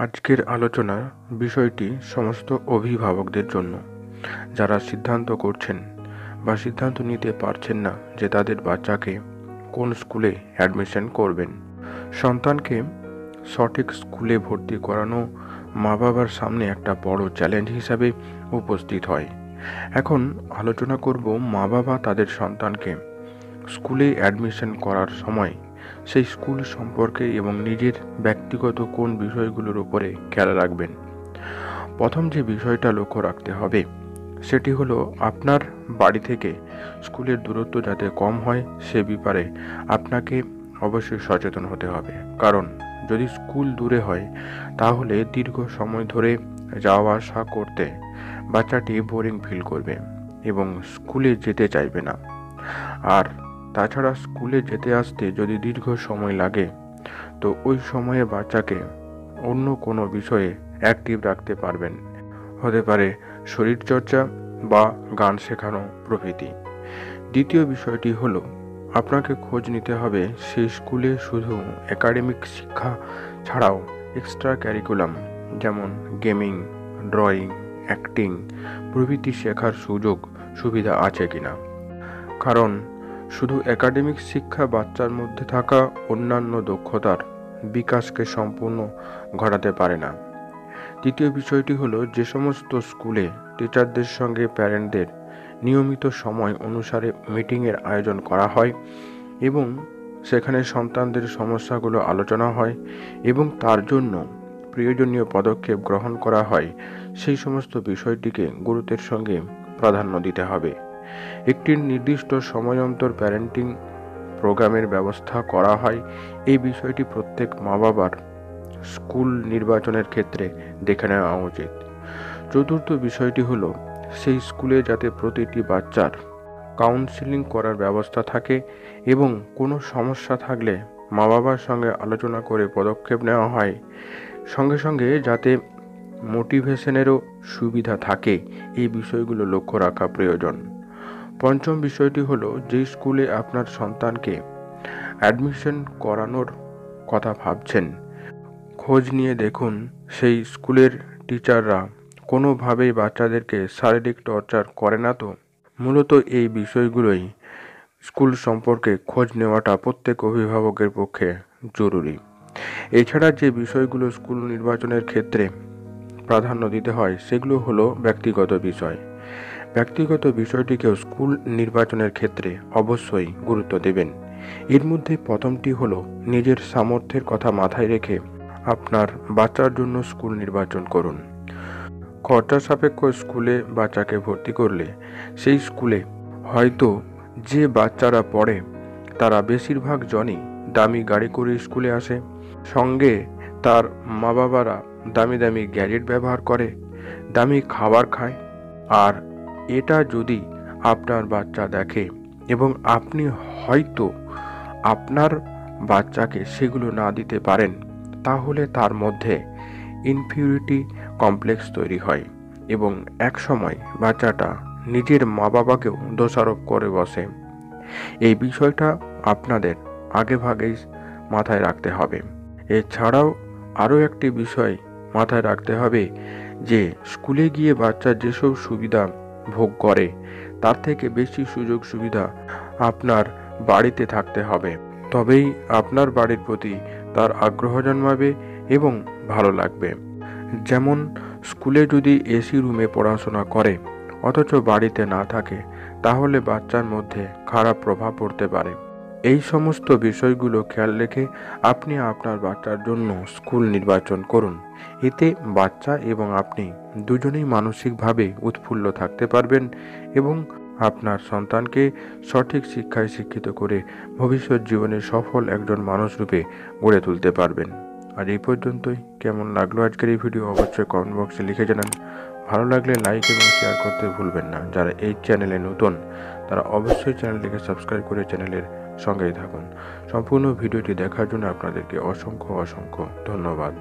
আজকের আলোচনার বিষয়টি সমস্ত অভিভাবকদের জন্য, যারা সিদ্ধান্ত করছেন বা সিদ্ধান্ত নিতে পারছেন না যে তাদের বাচ্চাকে কোন স্কুলে অ্যাডমিশন করবেন। সন্তানকে সঠিক স্কুলে ভর্তি করানো মা বাবার সামনে একটা বড় চ্যালেঞ্জ হিসাবে উপস্থিত হয়। এখন আলোচনা করব মা বাবা তাদের সন্তানকে স্কুলে অ্যাডমিশন করার সময় সেই স্কুল সম্পর্কে এবং নিজের ব্যক্তিগত কোন বিষয়গুলোর উপরে খেয়াল রাখবেন। প্রথম যে বিষয়টা লক্ষ্য রাখতে হবে সেটি হলো আপনার বাড়ি থেকে স্কুলের দূরত্ব যাতে কম হয় সে ব্যাপারে আপনাকে অবশ্যই সচেতন হতে হবে। কারণ যদি স্কুল দূরে হয় তাহলে দীর্ঘ সময় ধরে যাওয়া আসা করতে বাচ্চাটি বোরিং ফিল করবে এবং স্কুলে যেতে চাইবে না। আর তাছাড়া স্কুলে যেতে আসতে যদি দীর্ঘ সময় লাগে তো ওই সময়ে বাচ্চাকে অন্য কোনো বিষয়ে অ্যাক্টিভ রাখতে পারবেন, হতে পারে শরীরচর্চা বা গান শেখানো প্রভৃতি। দ্বিতীয় বিষয়টি হলো আপনাকে খোঁজ নিতে হবে সেই স্কুলে শুধু একাডেমিক শিক্ষা ছাড়াও এক্সট্রা ক্যারিকুলাম যেমন গেমিং, ড্রয়িং, অ্যাক্টিং প্রভৃতি শেখার সুযোগ সুবিধা আছে কিনা। কারণ শুধু একাডেমিক শিক্ষা বাচ্চার মধ্যে থাকা অন্যান্য দক্ষতার বিকাশকে সম্পূর্ণ ঘটাতে পারে না। তৃতীয় বিষয়টি হলো যে সমস্ত স্কুলে টিচারদের সঙ্গে প্যারেন্টদের নিয়মিত সময় অনুসারে মিটিংয়ের আয়োজন করা হয় এবং সেখানে সন্তানদের সমস্যাগুলো আলোচনা হয় এবং তার জন্য প্রয়োজনীয় পদক্ষেপ গ্রহণ করা হয়, সেই সমস্ত বিষয়টিকে গুরুত্বের সঙ্গে প্রাধান্য দিতে হবে। একটি নির্দিষ্ট সময় অন্তর প্যারেন্টিং প্রোগ্রামের ব্যবস্থা করা হয়। এই বিষয়টি প্রত্যেক মা বাবার স্কুল নির্বাচনের ক্ষেত্রে দেখে নেওয়া উচিত। চতুর্থ বিষয়টি হলো সেই স্কুলে যাতে প্রতিটি বাচ্চার কাউন্সেলিং করার ব্যবস্থা থাকে এবং কোনো সমস্যা থাকলে মা বাবার সঙ্গে আলোচনা করে পদক্ষেপ নেওয়া হয়। সঙ্গে সঙ্গে যাতে মোটিভেশনেরও সুবিধা থাকে, এই বিষয়গুলো লক্ষ্য রাখা প্রয়োজন। পঞ্চম বিষয়টি হলো যে স্কুলে আপনার সন্তানকে অ্যাডমিশন করানোর কথা ভাবছেন, খোঁজ নিয়ে দেখুন সেই স্কুলের টিচাররা কোনোভাবেই বাচ্চাদেরকে শারীরিক টর্চার করে না তো। মূলত এই বিষয়গুলোই স্কুল সম্পর্কে খোঁজ নেওয়াটা প্রত্যেক অভিভাবকের পক্ষে জরুরি। এছাড়া যে বিষয়গুলো স্কুল নির্বাচনের ক্ষেত্রে প্রাধান্য দিতে হয় সেগুলো হলো ব্যক্তিগত বিষয়। ব্যক্তিগত বিষয়টিকেও স্কুল নির্বাচনের ক্ষেত্রে অবশ্যই গুরুত্ব দেবেন। এর মধ্যে প্রথমটি হলো নিজের সামর্থ্যের কথা মাথায় রেখে আপনার বাচ্চার জন্য স্কুল নির্বাচন করুন। খরচা সাপেক্ষ স্কুলে বাচ্চাকে ভর্তি করলে সেই স্কুলে হয়তো যে বাচ্চারা পড়ে তারা বেশিরভাগ জনই দামি গাড়ি করে স্কুলে আসে, সঙ্গে তার মা বাবারা দামি দামি গ্যাজেট ব্যবহার করে, দামি খাবার খায়। আর এটা যদি আপনার বাচ্চা দেখে এবং আপনি হয়তো আপনার বাচ্চাকে সেগুলো না দিতে পারেন, তাহলে তার মধ্যে ইনফিউরিটি কমপ্লেক্স তৈরি হয় এবং এক সময় বাচ্চাটা নিজের মা বাবাকেও দোষারোপ করে বসে। এই বিষয়টা আপনাদের আগেভাগেই মাথায় রাখতে হবে। এছাড়াও আরও একটি বিষয় মাথায় রাখতে হবে যে স্কুলে গিয়ে বাচ্চা যেসব সুবিধা ভোগ করে তার থেকে বেশি সুযোগ সুবিধা আপনার বাড়িতে থাকতে হবে, তবেই আপনার বাড়ির প্রতি তার আগ্রহ জন্মাবে এবং ভালো লাগবে। যেমন স্কুলে যদি এসি রুমে পড়াশোনা করে অথচ বাড়িতে না থাকে তাহলে বাচ্চার মধ্যে খারাপ প্রভাব পড়তে পারে। এই সমস্ত বিষয়গুলো খেয়াল রেখে আপনি আপনার বাচ্চার জন্য স্কুল নির্বাচন করুন। এতে বাচ্চা এবং আপনি দুজনেই মানসিকভাবে উৎফুল্ল থাকতে পারবেন এবং আপনার সন্তানকে সঠিক শিক্ষায় শিক্ষিত করে ভবিষ্যৎ জীবনে সফল একজন মানুষ রূপে গড়ে তুলতে পারবেন। আজ এই পর্যন্তই। কেমন লাগলো আজকের এই ভিডিও অবশ্যই কমেন্ট বক্সে লিখে জানান। ভালো লাগলে লাইক এবং শেয়ার করতে ভুলবেন না। যারা এই চ্যানেলে নতুন তারা অবশ্যই চ্যানেলটিকে সাবস্ক্রাইব করে চ্যানেলের সঙ্গেই থাকুন। সম্পূর্ণ ভিডিওটি দেখার জন্য আপনাদেরকে অসংখ্য ধন্যবাদ।